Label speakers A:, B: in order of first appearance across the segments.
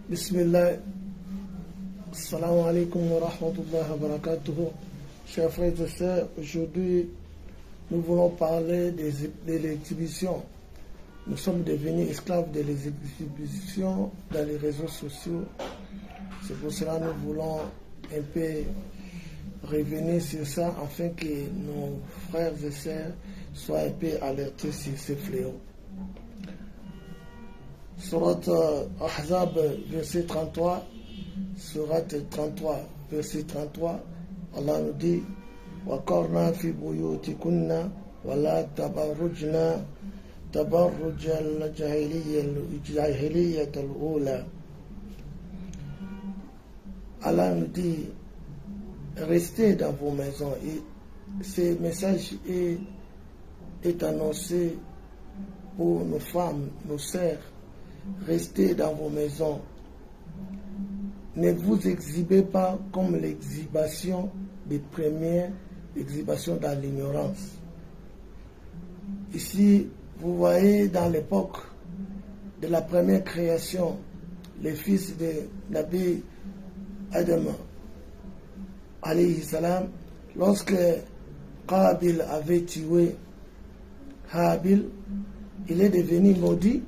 A: Bismillah, Assalamu alaikum wa rahmatullahi wa barakatuh. Chers frères et sœurs, aujourd'hui nous voulons parler de l'exhibition. Nous sommes devenus esclaves de l'exhibition dans les réseaux sociaux. C'est pour cela que nous voulons un peu revenir sur ça afin que nos frères et sœurs soient un peu alertés sur ces fléaux. Surat Ahzab, verset 33, Surat 33, verset 33, Allah nous dit وَقَرْنَا فِي بُيُوتِكُنَّ وَلَا تَبَرُّجْنَا تَبَرُّجَ الْجَاهِلِيَّةَ الْأُولَى. Allah nous dit restez dans vos maisons. Et ce message est annoncé pour nos femmes, nos sœurs. Restez dans vos maisons. Ne vous exhibez pas comme l'exhibition des premières exhibitions dans l'ignorance. Ici, vous voyez dans l'époque de la première création, les fils de Nabi Adam, alayhi salam, lorsque Qabil avait tué Habil, il est devenu maudit.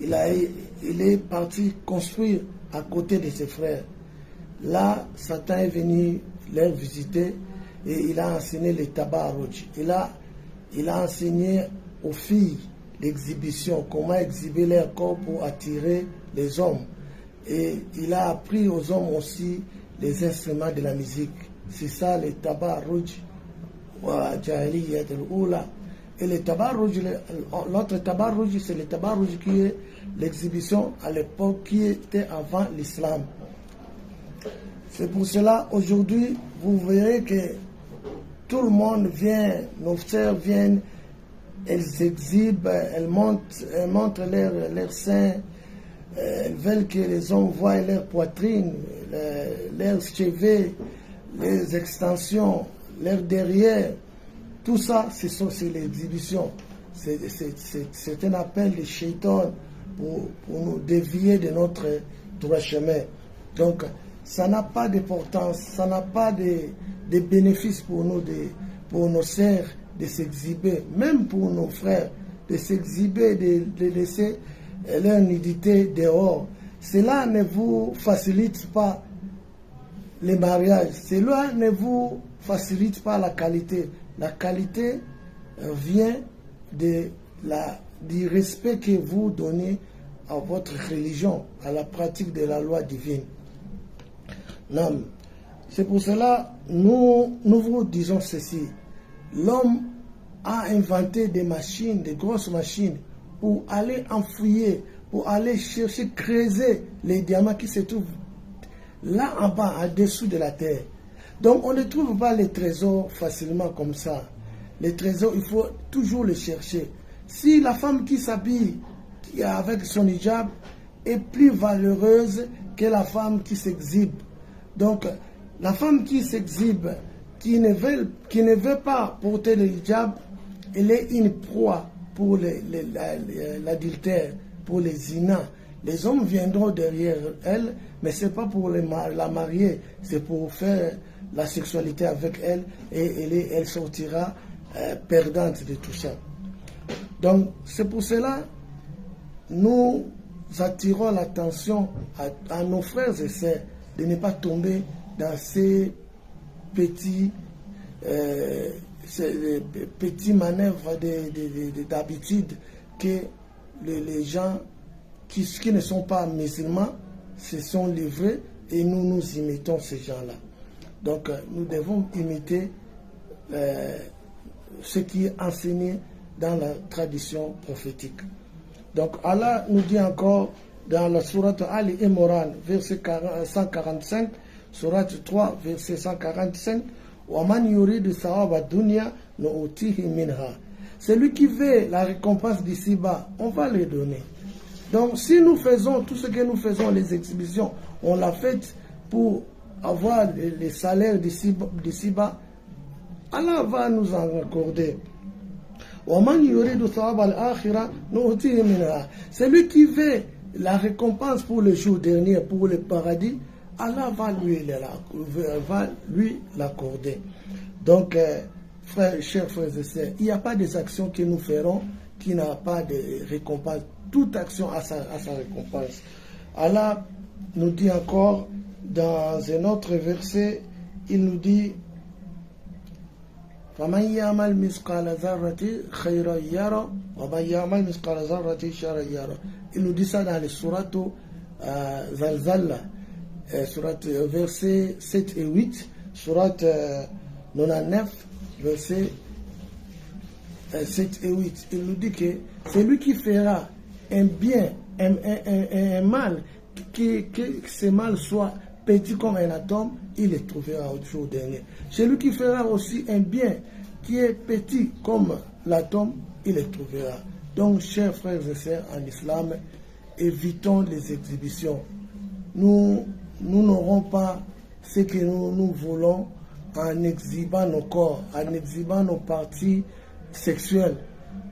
A: Il est parti construire à côté de ses frères. Là, Satan est venu les visiter et il a enseigné le tabarruj. Il a enseigné aux filles l'exhibition, comment exhiber leur corps pour attirer les hommes. Et il a appris aux hommes aussi les instruments de la musique. C'est ça le tabarruj wa jahiliyyat al-ula. Et le tabarruj, l'autre tabarruj, c'est le tabarruj qui est l'exhibition à l'époque qui était avant l'islam. C'est pour cela, aujourd'hui, vous verrez que tout le monde vient, nos sœurs viennent, elles exhibent, elles montrent leurs seins, elles veulent que les hommes voient leur poitrine, leurs cheveux, les extensions, leur derrière. Tout ça, c'est l'exhibition. C'est un appel de Shaitan pour nous dévier de notre droit chemin. Donc, ça n'a pas d'importance, ça n'a pas de bénéfice pour nous, pour nos sœurs, de s'exhiber, même pour nos frères, de s'exhiber, de laisser leur nudité dehors. Cela ne vous facilite pas les mariages, cela ne vous facilite pas la qualité. La qualité vient du respect que vous donnez à votre religion, à la pratique de la loi divine. Non. C'est pour cela nous vous disons ceci. L'homme a inventé des machines, des grosses machines, pour aller enfouir, pour aller chercher, creuser les diamants qui se trouvent là en bas, en-dessous de la terre. Donc on ne trouve pas les trésors facilement comme ça. Les trésors, il faut toujours les chercher. Si la femme qui s'habille avec son hijab est plus valeureuse que la femme qui s'exhibe. Donc la femme qui s'exhibe, qui ne veut pas porter le hijab, elle est une proie pour l'adultère, pour les zina. Les hommes viendront derrière elle, mais ce n'est pas pour la marier, c'est pour faire la sexualité avec elle et elle sortira perdante de tout ça. Donc c'est pour cela nous attirons l'attention à nos frères et sœurs de ne pas tomber dans ces petits manœuvres d'habitude que les gens qui ne sont pas musulmans se sont livrés et nous imitons ces gens-là. Donc nous devons imiter ce qui est enseigné dans la tradition prophétique. Donc Allah nous dit encore dans la sourate Ali Imran, verset 145, sourate 3, verset 145, وَمَنْ يُرِيدُ ثَوَابَ الدُّنْيَا نُؤْتِهِ مِنْهَا. Celui qui veut la récompense d'ici-bas, on va le donner. Donc si nous faisons tout ce que nous faisons, les exhibitions, on l'a fait pour avoir les salaires d'ici-bas, Allah va nous en accorder. وَمَنْ يُرِيدُ ثَوَابَ الْآخِرَةِ نُؤْتِهِ مِنْهَا. Celui qui veut la récompense pour le jour dernier, pour le paradis, Allah va lui l'accorder. Donc, chers frères et sœurs, il n'y a pas des actions que nous ferons qui n'ont pas de récompense. Toute action a sa récompense. Allah nous dit encore dans un autre verset, il nous dit فَمَنْ يَعْمَلْ مِثْقَالَ ذَرَّةٍ خَيْرًا يَرَهُ وَمَنْ يَعْمَلْ مِثْقَالَ ذَرَّةٍ شَرًّا يَرَهُ. Il nous dit ça dans les sourates Zalzal, versets 7 et 8, sourate 99, versets 7 et 8. Il nous dit que c'est lui qui fera un bien, un mal, que ce mal soit petit comme un atome, il le trouvera au jour dernier. Celui qui fera aussi un bien qui est petit comme l'atome, il le trouvera. Donc, chers frères et sœurs en islam, évitons les exhibitions. Nous n'aurons pas ce que nous voulons en exhibant nos corps, en exhibant nos parties sexuelles.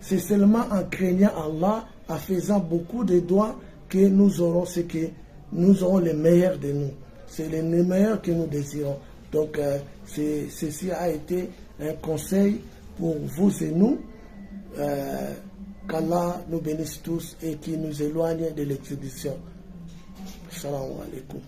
A: C'est seulement en craignant Allah, en faisant beaucoup de doigts, que nous aurons ce que nous aurons le meilleur de nous. C'est le meilleur que nous désirons. Donc, ceci a été un conseil pour vous et nous. Qu'Allah nous bénisse tous et qu'il nous éloigne de l'exhibition. Assalamu alaikum.